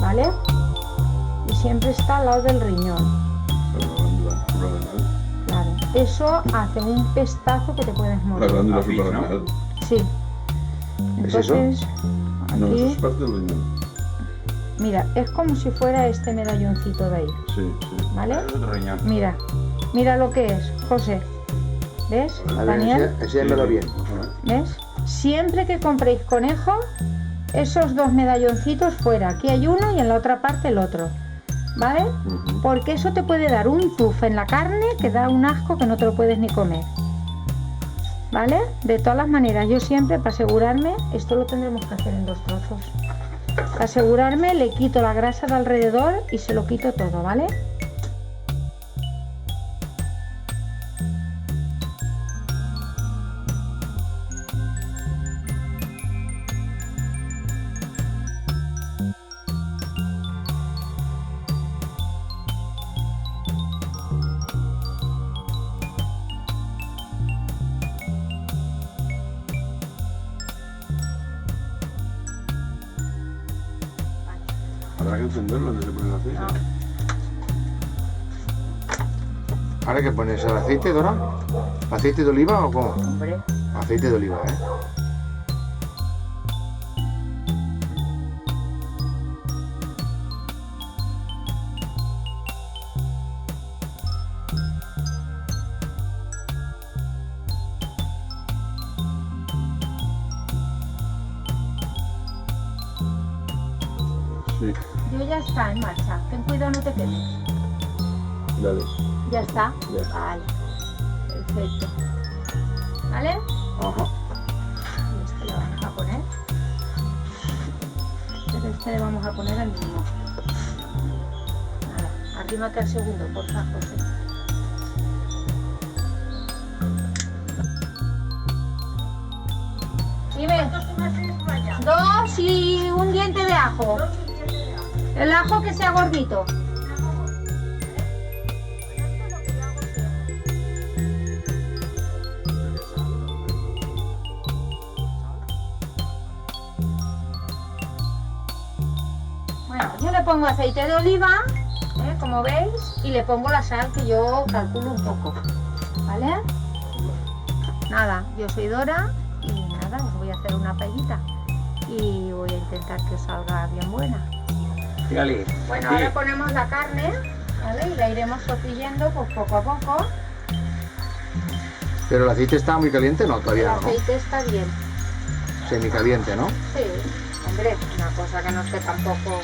¿vale? Y siempre está al lado del riñón. La glándula suprarrenal. Claro, eso hace un pestazo que te puedes La morir. glándula Aquí, ¿no? suprarrenal. Sí. ¿Es eso? Entonces, No, eso aquí, es parte del riñón. mira, es como si fuera este medalloncito de ahí, Sí, sí. ¿vale? Es otro riñón. Mira, mira lo que es, José. ¿Ves, A ver, Daniel? enséñamelo bien. ¿Ves? Siempre que compréis conejo, esos dos medalloncitos fuera. Aquí hay uno y en la otra parte el otro. ¿Vale? Ujú. Porque eso te puede dar un tuf en la carne que da un asco que no te lo puedes ni comer. ¿Vale? De todas las maneras, yo siempre, para asegurarme, esto lo tendremos que hacer en 2 trozos. Para asegurarme, le quito la grasa de alrededor y se lo quito todo, ¿vale? Habrá que encenderlo antes de poner el aceite. No. ¿Ahora qué pones? ¿El aceite, Dora? ¿Aceite de oliva o cómo? Hombre, Aceite de oliva, ¿eh? Sí, yo ya está en marcha. Ten cuidado, no te quemes. dale. Ya está. Ya está. Vale. Perfecto. ¿Vale? Ajá. Y este le vamos a poner. Pero este le vamos a poner al mismo. Nada, arrímate al segundo, por favor, José. Dime. 2 y un diente de ajo. El ajo que sea gordito. Bueno, yo le pongo aceite de oliva, como veis, y le pongo la sal que yo calculo un poco, ¿vale? Nada, yo soy Dora y nada, os voy a hacer una paellita y voy a intentar que os salga bien buena. Fíjale. Bueno, aquí. ahora ponemos la carne, ¿vale? Y la iremos sofriendo pues, poco a poco. ¿Pero el aceite está muy caliente? No, El todavía no, ¿no? aceite está bien. Semicaliente, ¿no? Sí, hombre, una cosa que no esté tampoco...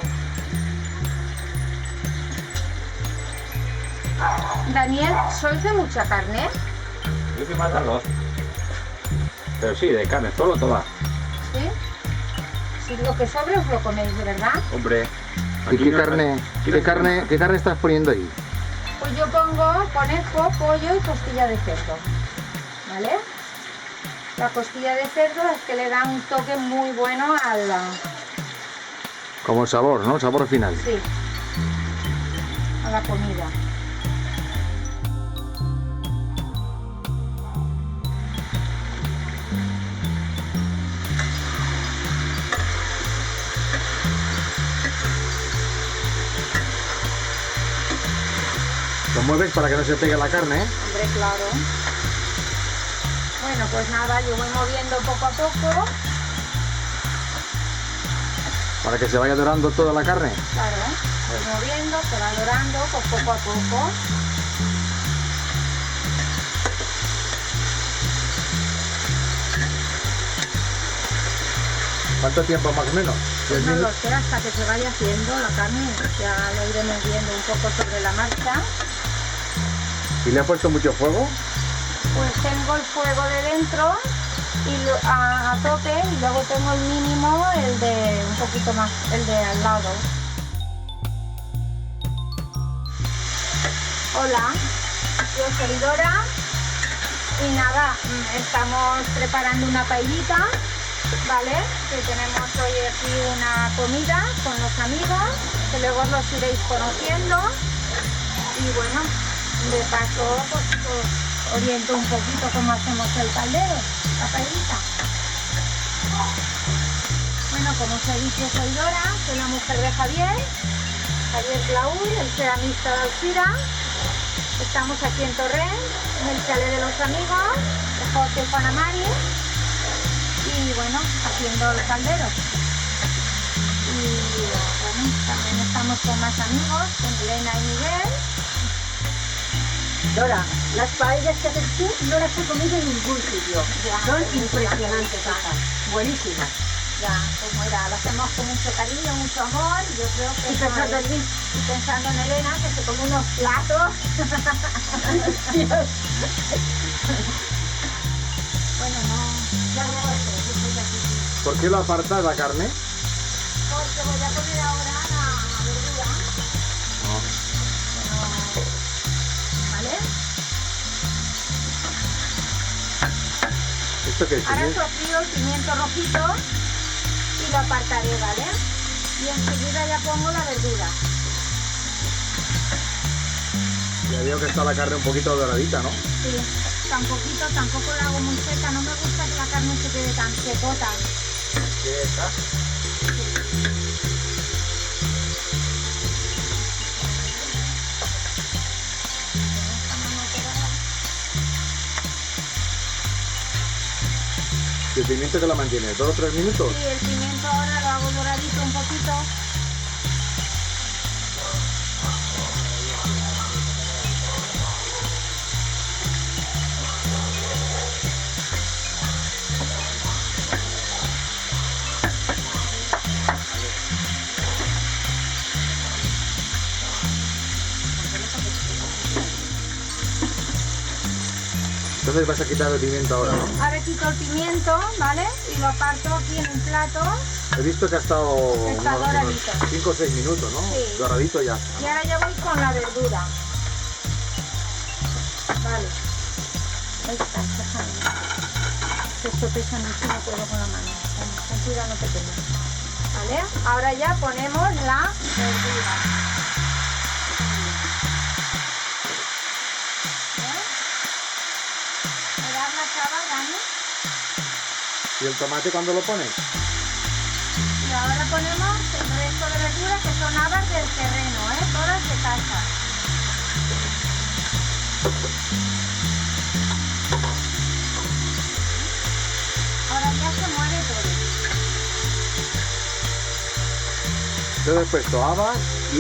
Daniel, ¿sois de mucha carne? Yo que más dos. Pero sí, de carne, solo toda. ¿Sí? Si lo que sobre os lo coméis, ¿de verdad? Hombre. ¿Y aquí qué no- carne, aquí no- qué carne estás poniendo ahí? Pues yo pongo conejo, pollo y costilla de cerdo, ¿vale? La costilla de cerdo es que le da un toque muy bueno al... Como el sabor, ¿no? El sabor final. Sí, a la comida. Lo mueves para que no se pegue la carne, ¿eh? Hombre, claro. Bueno, pues nada, yo voy moviendo poco a poco. Para que se vaya dorando toda la carne. Claro, voy moviendo, se va dorando pues poco a poco. ¿Cuánto tiempo más o menos? Pues ¿10 no lo minutos? sé, hasta que se vaya haciendo la carne, ya lo iremos viendo un poco sobre la marcha. ¿Y le has puesto mucho fuego? Pues tengo el fuego de dentro y a tope y luego tengo el mínimo, el de un poquito más, el de al lado. Hola, yo soy Dora y nada, estamos preparando una paellita, ¿vale? Que tenemos hoy aquí una comida con los amigos, que luego los iréis conociendo y bueno, de paso pues os oriento un poquito cómo hacemos el caldero, la paellita. Bueno, como os he dicho, soy Dora, soy la mujer de Javier Claúl, el ceramista de Alcira. Estamos aquí en Torrent, en el chalet de los amigos, de José y Juana Mari. Y bueno, haciendo el caldero. Y bueno, también estamos con más amigos, con Elena y Miguel. Dora, las paellas que haces tú no las he comido en ningún sitio. Ya, Son pues, impresionantes ya. esas, buenísimas. Ya, pues mira, lo hacemos con mucho cariño, mucho amor. Y yo creo que Y pensando en mí. y pensando en Elena, que se come unos platos. Bueno, no, ya no lo sé, yo estoy aquí. ¿Por qué lo apartas la carne? Porque voy a poner ahora la verdura. ¿Vale? ¿Esto qué es? Ahora sofrío el pimiento rojito y lo apartaré, ¿vale? Y enseguida ya pongo la verdura. Ya veo que está la carne un poquito doradita, ¿no? Sí, tampoco la hago muy seca. No me gusta que la carne se quede tan secota. ¿Qué está? ¿Y el pimiento que la mantiene? ¿2 o 3 minutos? Sí, el pimiento ahora lo hago doradito un poquito. Entonces vas a quitar el pimiento ahora, ¿no? Ahora quito el pimiento, ¿vale? Y lo aparto aquí en un plato. He visto que ha estado Está unos doradito. 5 o 6 minutos, ¿no? Sí. Doradito ya. Y ahora ya voy con la verdura. Vale. Ahí está, déjame. Esto pesa mucho y no puedo con la mano. Ten cuidado, no te quemes. ¿Vale? Ahora ya ponemos la verdura. ¿Me das la chava, Dani? ¿Y el tomate cuándo lo pones? Y ahora ponemos el resto de verduras que son habas del terreno, todas de casa. Ahora ya se mueve todo. Yo le he puesto habas y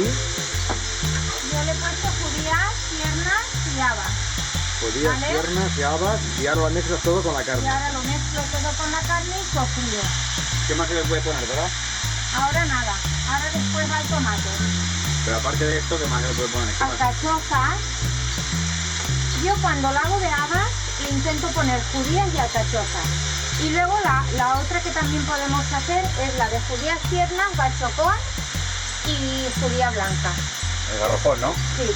Yo le he puesto judías, piernas y habas. judías, Vale. piernas y habas y ahora lo mezclas todo con la Y carne. ahora lo mezclo todo con la carne y sofrío. ¿Qué más se le puede poner, verdad? Ahora nada. Ahora después va el tomate. Pero aparte de esto, ¿qué más se le puede poner? ¿Qué más? Alcachofas. Yo cuando la hago de habas le intento poner judías y alcachofas. Y luego la otra que también podemos hacer es la de judías piernas, bachocón y judía blanca. El garrofón, ¿no? Sí.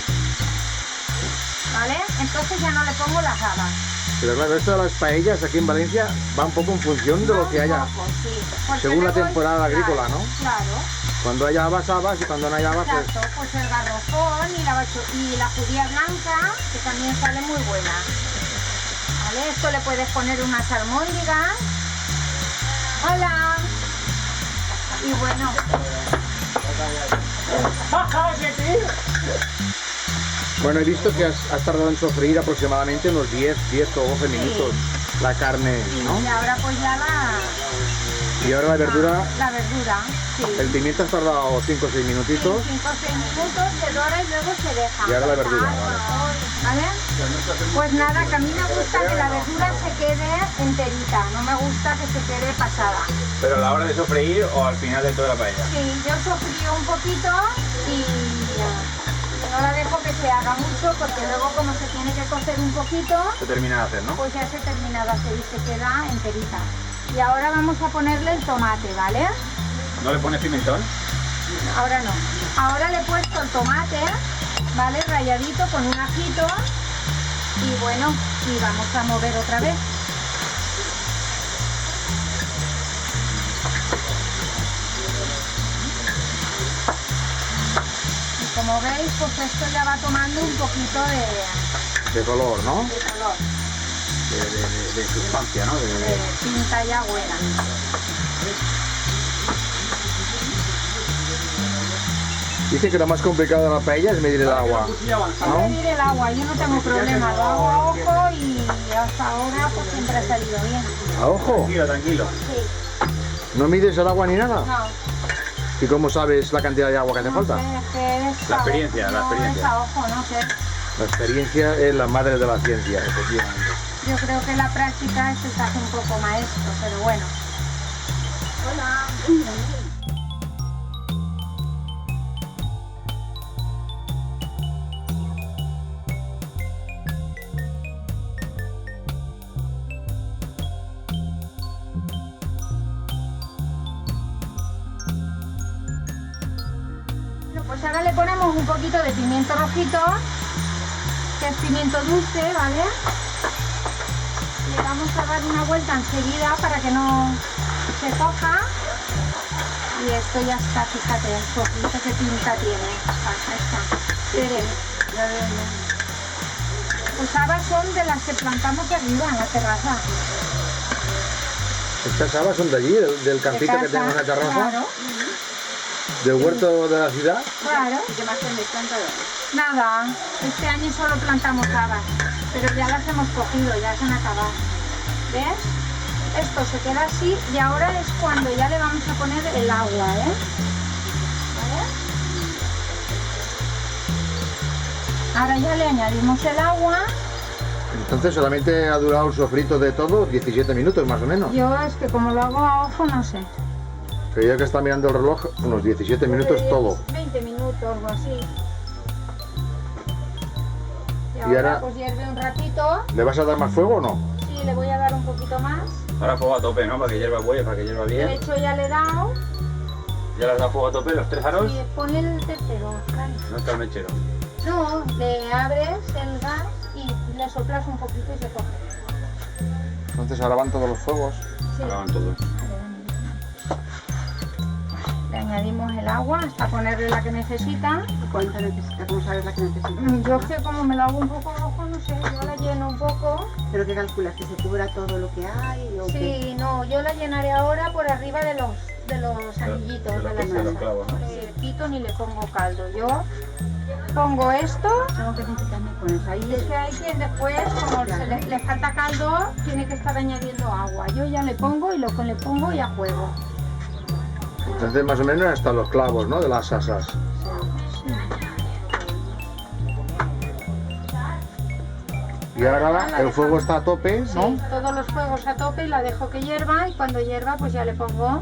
¿Vale? Entonces ya no le pongo las habas. Pero claro, esto de las paellas aquí en Valencia va un poco en función de lo que haya. Un poco, sí. Porque Según la luego temporada agrícola, ¿no? Claro. Cuando haya habas, habas y cuando no haya habas, pues... Exacto, pues el garrofón y la judía blanca, que también sale muy buena. ¿Vale? Esto le puedes poner unas almóndigas. Hola. Y bueno. Bueno, he visto que has tardado en sofreír aproximadamente unos 10 o 12 minutos la carne, ¿no? Y ahora pues ya Y ahora la verdura, La verdura, sí. el pimiento has tardado 5 o 6 minutitos. 5 o 6 minutos, se dora y luego se deja. Y ahora la verdura, ¿Vale? Pues nada, que a mí me gusta que la verdura se quede enterita, no me gusta que se quede pasada. ¿Pero a la hora de sofreír o al final de toda la paella? Sí, yo sofrío un poquito y no la dejo que se haga mucho porque luego como se tiene que cocer un poquito, Se termina de hacer, ¿no? pues ya se termina de hacer y se queda enterita. Y ahora vamos a ponerle el tomate, ¿vale? ¿No le pones pimentón? Ahora no. Ahora le he puesto el tomate, ¿vale? Ralladito con un ajito. Y bueno, y vamos a mover otra vez. Y como veis, pues esto ya va tomando un poquito De color, ¿no? de color, De sustancia, ¿no? de pinta ya buena. Dice que lo más complicado de la paella es medir el agua. Hay que medir el agua, yo no tengo problema, lo hago a ojo y hasta ahora pues siempre ha salido bien. ¿A ojo? Tranquilo, tranquilo. Sí, ¿No mides el agua ni nada? no. ¿Y cómo sabes la cantidad de agua que hace falta? No sé, es que es La a experiencia, ojo, la no, experiencia. es a ojo, no sé. La experiencia es la madre de la ciencia, efectivamente. Yo creo que la práctica se hace un poco maestro, pero bueno. Hola. Pues ahora le ponemos un poquito de pimiento rojito, que es pimiento dulce, ¿vale? Le vamos a dar una vuelta enseguida para que no se coja. Y esto ya está, fíjate, el poquito que pinta tiene. Ahí está. Miren. Pues habas son de las que plantamos arriba en la terraza. Estas habas son de allí, del campito que casa, tenemos en la terraza, Claro, del huerto de la ciudad. claro. ¿Y qué más tenéis plantado? Nada, este año solo plantamos habas, pero ya las hemos cogido, ya se han acabado. ¿Ves? Esto se queda así y ahora es cuando ya le vamos a poner el agua, ¿eh? ¿Vale? Ahora ya le añadimos el agua. Entonces solamente ha durado el sofrito de todo 17 minutos más o menos. Yo es que como lo hago a ojo no sé. Pero ya que está mirando el reloj, unos 17 minutos todo. 20 minutos o algo así. Y Y ahora ahora- pues hierve un ratito. ¿Le vas a dar más fuego o no? Sí, le voy a dar un poquito más. Ahora fuego a tope, ¿no? Para que hierva el buey, para que hierva De bien. hecho ya le he dado. Ya le has dado fuego a tope, los 3 aros. Y pone el tercero, Fran. No está el mechero. No, le abres el gas y le soplas un poquito y se coge. Entonces ahora van todos los fuegos. Sí. Ahora van todos. Le añadimos el agua hasta ponerle la que necesita. ¿Y cuánta necesita? ¿Cómo sabes la que necesita? Yo es que como me lo hago un poco rojo, no sé, yo la lleno un poco. ¿Pero qué calculas? ¿Que se cubra todo lo que hay? ¿O qué? Sí, no, yo la llenaré ahora por arriba de los anillitos de la de los salsa. clavos, ¿no? No le quito ni le pongo caldo. Yo pongo esto. Tengo que necesitarme con eso. Y es Ahí que hay quien después, como le falta caldo, tiene que estar añadiendo agua. Yo ya le pongo y lo que le pongo ya juego. Entonces más o menos hasta los clavos, ¿no? De las asas. Y ahora el fuego está a tope, ¿no? Sí, todos los fuegos a tope y la dejo que hierva y cuando hierva pues ya le pongo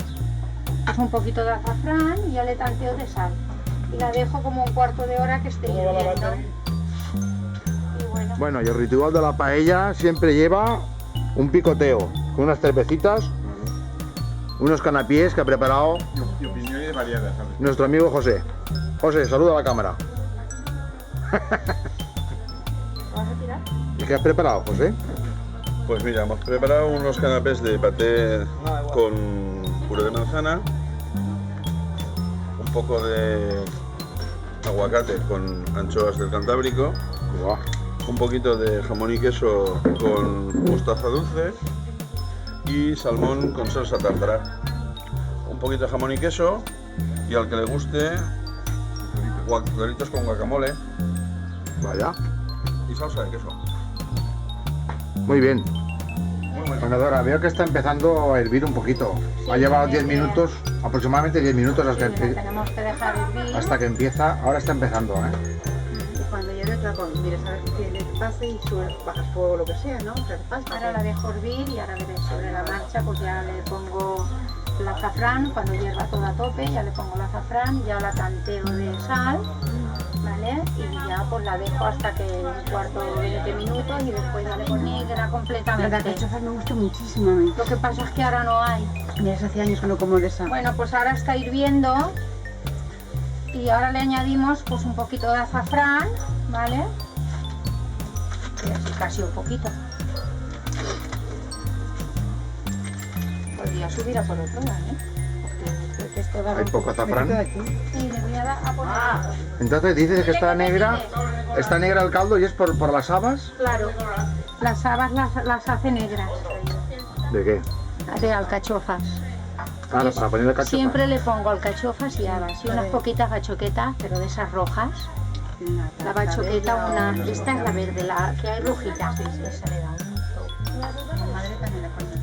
pues, un poquito de azafrán y ya le tanteo de sal. Y la dejo como un cuarto de hora que esté hirviendo. Y bueno, Bueno, y el ritual de la paella siempre lleva un picoteo, con unas cervecitas, unos canapés que ha preparado Y opiniones variadas, ¿sabes? nuestro amigo José. José, saluda a la cámara. ¿vas a tirar? ¿Y qué has preparado, José? Pues mira, hemos preparado unos canapés de paté con puré de manzana, un poco de aguacate con anchoas del Cantábrico, Buah. un poquito de jamón y queso con mostaza dulce y salmón con salsa tártara. Un poquito de jamón y queso y al que le guste, doritos con guacamole Vaya. y salsa de queso. Muy bien. Muy bueno. Bueno, Dora, veo que está empezando a hervir un poquito. Sí, Ha llevado sí, 10 sí. minutos, aproximadamente 10 minutos Sí, la tenemos que dejar hervir. hasta que empieza. Ahora está empezando, ¿eh? y cuando lleve, claro, mires a ver qué le pase y bajas fuego o lo que sea, ¿no? O sea, falta. Ahora la dejo hervir y ahora veré sobre la marcha, pues ya le pongo el azafrán, cuando hierva todo a tope, ya le pongo el azafrán, ya la tanteo de sal, ¿vale? Y ya pues la dejo hasta que un cuarto de 20 minutos y después ya le pongo negra La completamente. cachofas me gusta muchísimo a mí. Lo que pasa es que ahora no hay. Mira, hace años que no como de esa. Bueno, pues ahora está hirviendo y ahora le añadimos pues un poquito de azafrán, ¿vale? Y así casi un poquito. Podría subir a por otro lado, ¿eh? Porque creo que esto da... Hay poco azafrán. Sí, le voy a dar a poner... Entonces dices que está negra el caldo y es por las habas. Claro, las habas las hace negras, ¿De qué? de alcachofas. Ahora, para poner la cachofa. Siempre le pongo alcachofas y habas y unas poquitas bachoquetas, pero de esas rojas. La bachoqueta, esta es la verde, la que hay rojita. Esa le da un toque. Mi madre también le pone.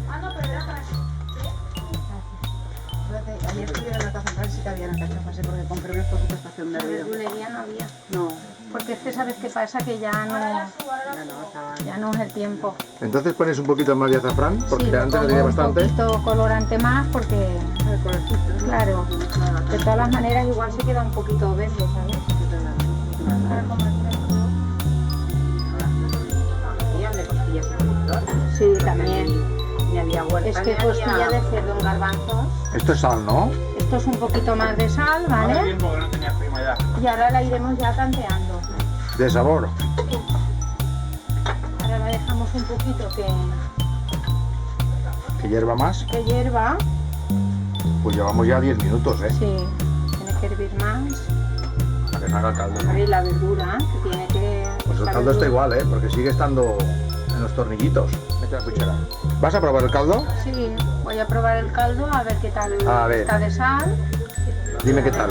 Ayer estuve en la casa central y sí que había alcachofas, porque compré unas poquitas para hacer un hervido. Verdulería no había. No, Porque es que sabes qué pasa, que ya no es el tiempo. Entonces pones un poquito más de azafrán, porque Sí, le antes no pongo tenía un bastante. poquito colorante más porque, el colorcito, ¿no? claro, de todas las maneras igual se queda un poquito verde, ¿sabes? Y de costillas y productor. Sí, también. Ni había huerta. Es que ni costilla había- de cerdo en garbanzos. Esto es sal, ¿no? Esto es un poquito más de sal, Hace ¿vale? tiempo que no tenía prima ya. Y ahora la iremos ya tanteando. De sabor. Ahora la dejamos un poquito Que hierva más. que hierva. Pues llevamos ya 10 minutos, ¿eh? Sí, tiene que hervir más. Para que no haga el caldo. Ahora y la verdura, que tiene que... Pues el la caldo está verdura- igual, ¿eh? Porque sigue estando en los tornillitos. Mete la cuchara. ¿Vas a probar el caldo? Sí, voy a probar el caldo a ver qué tal A ver. está de sal. Dime qué tal.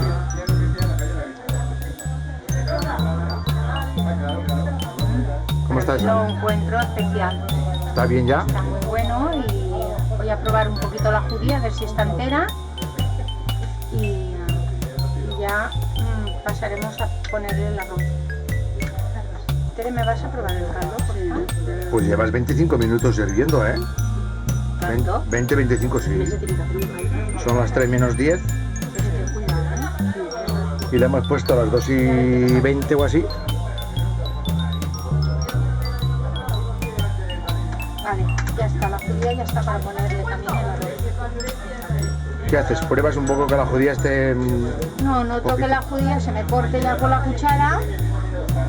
¿Cómo está Lo eso? encuentro especial. ¿Está bien ya? Está muy bueno y voy a probar un poquito la judía, a ver si está entera. Y ya pasaremos a ponerle el arroz. Tere, ¿me vas a probar el caldo, por favor? Pues llevas 25 minutos hirviendo, ¿eh? ¿Tanto? 20-25, sí. Son las 3 menos 10 y le hemos puesto a las 2:20 o así. Vale, ya está la judía, ya está para ponerle también el arroz. ¿Qué haces? ¿Pruebas un poco que la judía esté...? No, no toque la judía, se me corte ya con la cuchara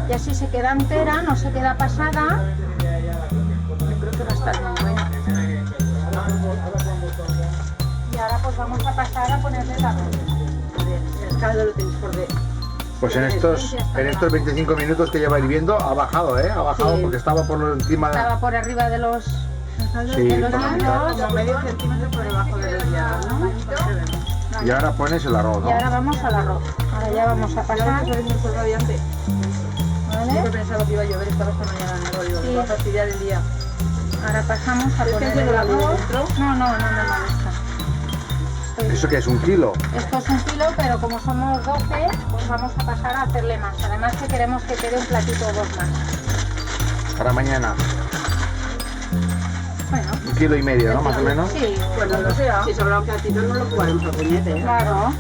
y así se queda entera, no se queda pasada. Yo creo que va a estar muy buena. Y ahora pues vamos a pasar a ponerle el arroz. El caldo lo tenéis por de... Pues en estos 25 minutos que lleva hirviendo ha bajado, ¿eh? Ha bajado Sí. porque estaba por encima de... Estaba por arriba de los... Sí, de los por la mitad. hilos. Como medio centímetro por debajo de la llave, ¿no? Y ahora pones el arroz, Y ¿no? ahora vamos al arroz. Ahora ya vamos a pasar. Yo ¿Vale? pensaba que iba a llover, estaba esta mañana en el digo, Sí. me va a fastidiar el día. Ahora pasamos a ¿Es que poner tiene el la luz arroz. dentro? No me molesta. ¿Eso qué es? ¿1 kilo? Esto es 1 kilo, pero como somos 12, pues vamos a pasar a hacerle más. Además que queremos que quede un platito o dos más. Para mañana. Bueno, 1,5 kilos, ¿no? Más o menos. sí, Pues cuando sea. Si sobra un platito no lo jugaremos a puñete, ¿eh? claro.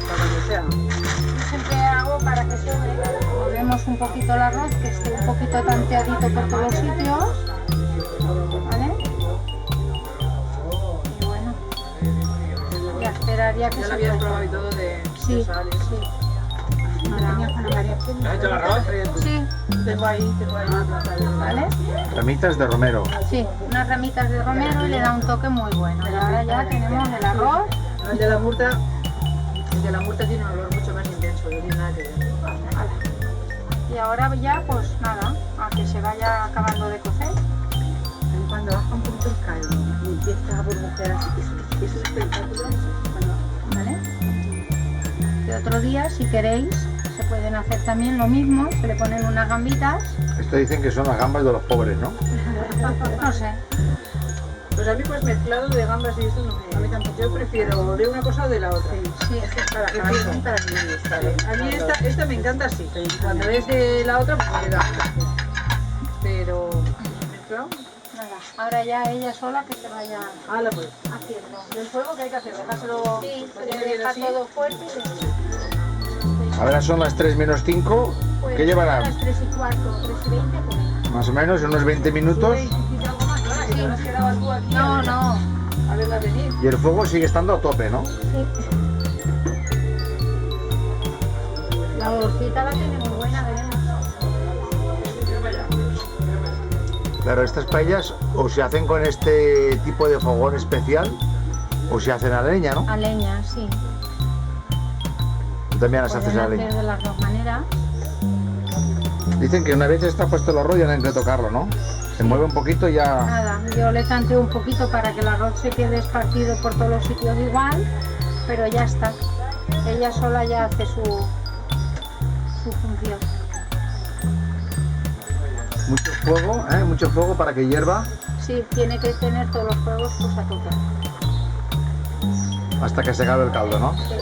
Para cuando sea. Siempre hago para que sobre. Movemos un poquito el arroz, que esté un poquito tanteadito por todos los sitios. ¿Vale? Y bueno, ya esperaría que Ya se lo habías cueza. probado y todo de Sí, sal. sí. Ahora, ¿Has hecho el arroz? sí, Tengo ahí. ¿vale? Ramitas de romero. Sí, unas ramitas de romero y le da un toque muy bueno. Y ahora ya tenemos el arroz. El de la murta tiene un olor mucho más intenso, no tiene nada que ver. Y ahora ya, pues nada, a que se vaya acabando de cocer. Cuando baja un poquito el caldo y empieza a burbujear así, es un espectáculo. ¿Vale? Y otro día, si queréis, se pueden hacer también lo mismo. Se le ponen unas gambitas. Esto dicen que son las gambas de los pobres, ¿no? No sé. Pues a mí pues mezclado de gambas y esto no me... A mí tampoco. Yo prefiero de una cosa o de la otra. Sí, Para mí a mí esta me encanta así. Cuando es de la otra pues me da. Pero mezclado. nada. Ahora ya ella sola que se vaya Hala pues. haciendo. ¿Del fuego qué hay que hacer? Dejárselo. Sí, se que le deja así. todo fuerte y Ahora son las 3 menos 5. pues, ¿Qué llevará? a las 3:15, 3:20 pues. Más o menos unos 20 minutos. Sí, algo más, ¿no? Que no has quedado tú aquí. No, no. A verla venir. Y el fuego sigue estando a tope, ¿no? Sí. La olorcita la tiene muy buena, veremos. Claro, estas paellas o se hacen con este tipo de fogón especial o se hacen a leña, ¿no? A leña, sí. Tú también las haces Pueden a hacer leña. de las dos maneras. Dicen que una vez está puesto el arroz ya no hay que tocarlo, ¿no? Se mueve un poquito y ya... Nada, yo le tanteo un poquito para que el arroz se quede esparcido por todos los sitios igual, pero ya está. Ella sola ya hace su función. Mucho fuego para que hierva Sí, tiene que tener todos los fuegos pues a tope. hasta que se acabe el caldo, ¿no? Sí.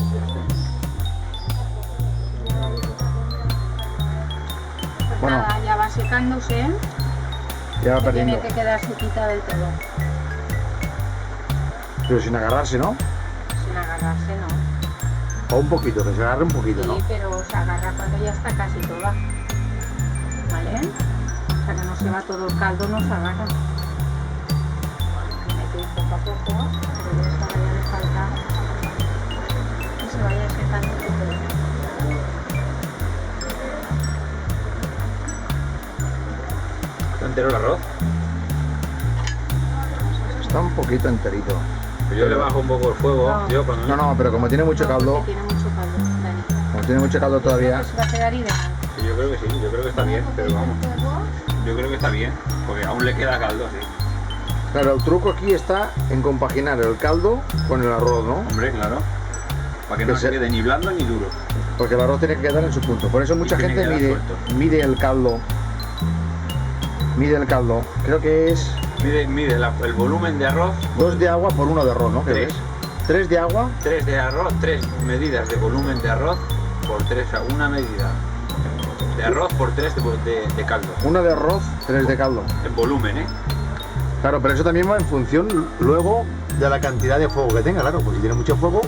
Pues Bueno. nada, ya va secándose, ¿eh? Ya va Se perdiendo. tiene que quedar sequita del todo. Pero sin agarrarse, ¿no? Sin agarrarse, no. O un poquito, que se agarre un poquito, ¿no? Sí, pero se agarra cuando ya está casi toda. ¿Vale? O sea que no se va todo el caldo, no se agarra. Hay que ir poco a poco, pero esta ya le falta que se vaya secando todo. ¿Está entero el arroz? Está un poquito enterito. Pues yo le bajo un poco el fuego. No. Yo cuando No, pero como tiene mucho No, caldo, porque tiene mucho caldo, Dani. como tiene mucho caldo todavía, Se va a quedar ideal. Sí, yo creo que sí, yo creo que está bien, pero vamos. Yo creo que está bien, porque aún le queda caldo, sí. claro, el truco aquí está en compaginar el caldo con el arroz, ¿no? Hombre, claro. Para que Que no se se- quede ni blando ni duro. Porque el arroz tiene que quedar en su punto. Por eso mucha tiene gente que quedar mide el caldo. Mide el caldo. Creo que es Mide el volumen de arroz, 2 de agua por 1 de arroz, ¿no? ¿Qué Tres. ves? 3 de agua, 3 de arroz, 3 medidas de volumen de arroz por 3, o sea, una medida de arroz por 3 de caldo. 1 de arroz, 3 de caldo. En volumen, ¿eh? Claro, pero eso también va en función luego de la cantidad de fuego que tenga, claro. Pues si tiene mucho fuego,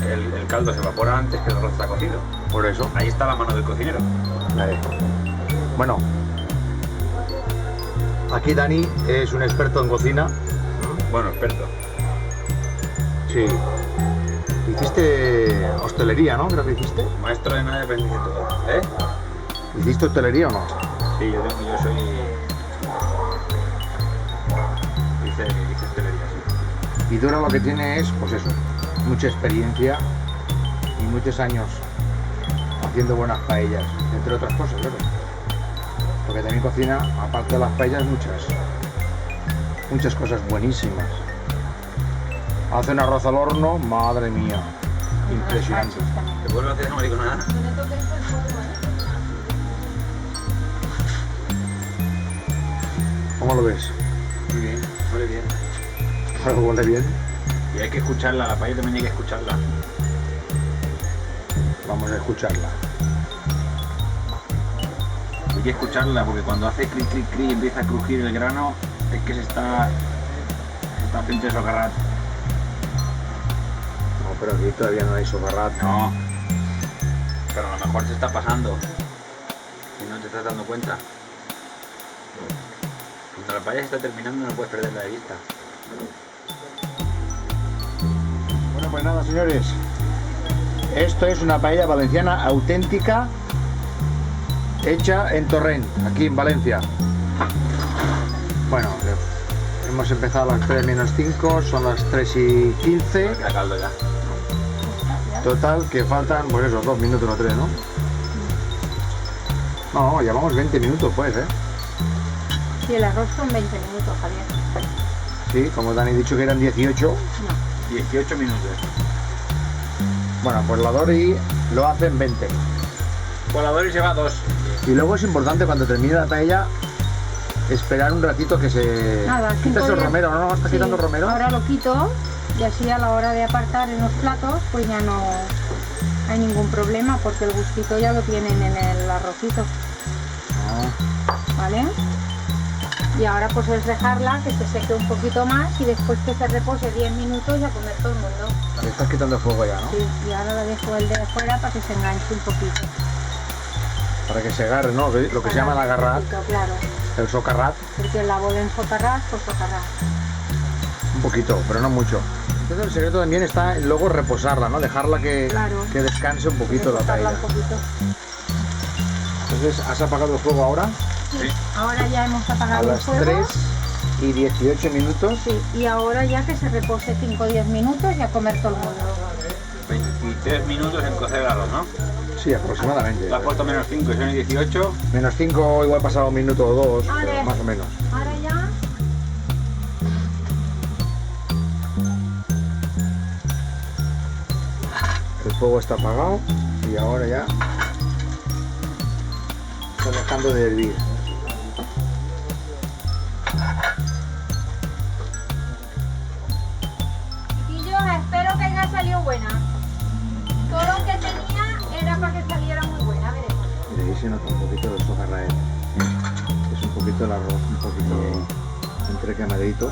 El caldo se evapora antes que el arroz está cocido. por eso. Ahí está la mano del cocinero. Vale. Bueno, aquí Dani es un experto en cocina. Bueno, experto. Sí. Hiciste hostelería, ¿no? Creo que hiciste. Maestro de nada depende de todo. ¿Eh? ¿Hiciste hostelería o no? Sí, yo soy... Hice hostelería, sí. Y Dora lo que tiene es, pues eso, mucha experiencia y muchos años haciendo buenas paellas, entre otras cosas, claro. Porque también cocina, aparte de las paellas, muchas cosas buenísimas. Hace un arroz al horno, madre mía, impresionante. ¿Te vuelvo a hacer esa mariconada? ¿Cómo lo ves? Muy bien, huele bien. ¿Algo huele bien? Y hay que escucharla, la paella también hay que escucharla. Vamos a escucharla. Hay que escucharla porque cuando hace clic, clic, clic y empieza a crujir el grano, es que se está haciendo socarrat. No, pero aquí todavía no hay socarrat. No, pero a lo mejor se está pasando y no te estás dando cuenta. Cuando la paella se está terminando no puedes perderla de vista. Bueno, pues nada, señores. Esto es una paella valenciana auténtica, hecha en Torrent, aquí en Valencia. Bueno, hemos empezado a las 3 menos 5, son las 3:15. Queda caldo ya. Total, que faltan, pues eso, 2 minutos o 3, ¿no? No, llevamos 20 minutos, pues, ¿eh? Sí, el arroz son 20 minutos, Javier. Sí, como Dani ha dicho que eran 18. No. 18 minutos. Bueno, pues la Dori lo hace en 20. Colador y lleva 2. Y luego es importante cuando termine la paella esperar un ratito que se... Nada, Quitas el 5 romero, ¿no? ¿Estás Sí, quitando el romero? Ahora lo quito y así a la hora de apartar en los platos pues ya no hay ningún problema porque el gustito ya lo tienen en el arrocito, Ah, ¿vale? Y ahora pues es dejarla que se seque un poquito más y después que se repose 10 minutos y a comer todo el mundo. le estás quitando el fuego ya, ¿no? Sí, y ahora la dejo el de fuera para que se enganche un poquito. Para que se agarre, ¿no? Lo que se llama la garrat, Claro, el socarrat, porque la bola en socarrat, pues socarrat. un poquito, pero no mucho. Entonces el secreto también está en luego reposarla, ¿no? Dejarla que, Claro. que descanse un poquito la Reposarla paella. un poquito. Entonces, ¿has apagado el fuego ahora? Sí. Ahora ya hemos A apagado el las fuego. 3:18 minutos. Sí, y ahora ya que se repose 5 o 10 minutos y a comer todo el mundo. 23 minutos en cocer el arroz, ¿no? Sí, aproximadamente. Le has puesto menos 5 y son 18. Menos 5, igual pasado un minuto o dos, Vale. pero más o menos. Ahora ya. El fuego está apagado y ahora ya está dejando de hervir. Chiquillos, espero que haya salido buena. Todo lo que tenía era para que saliera muy buena, veremos. Mira, ahí se nota un poquito el socarrae. Es un poquito el arroz, un poquito entre quemadito.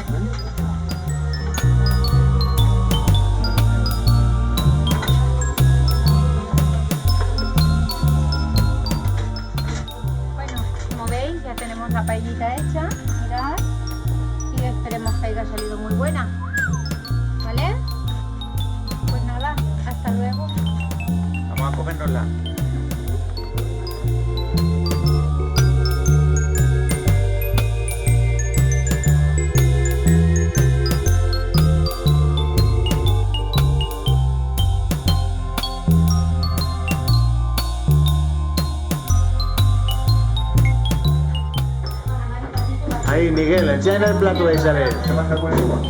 Bueno, como veis, ya tenemos la paellita hecha. Mirad. Y esperemos que haya salido muy buena. ¿Vale? Pues nada, hasta luego. Vamos a comérnosla. Ahí, Miguel, enseña el plato de Isabel. ¿Qué pasa con el igual?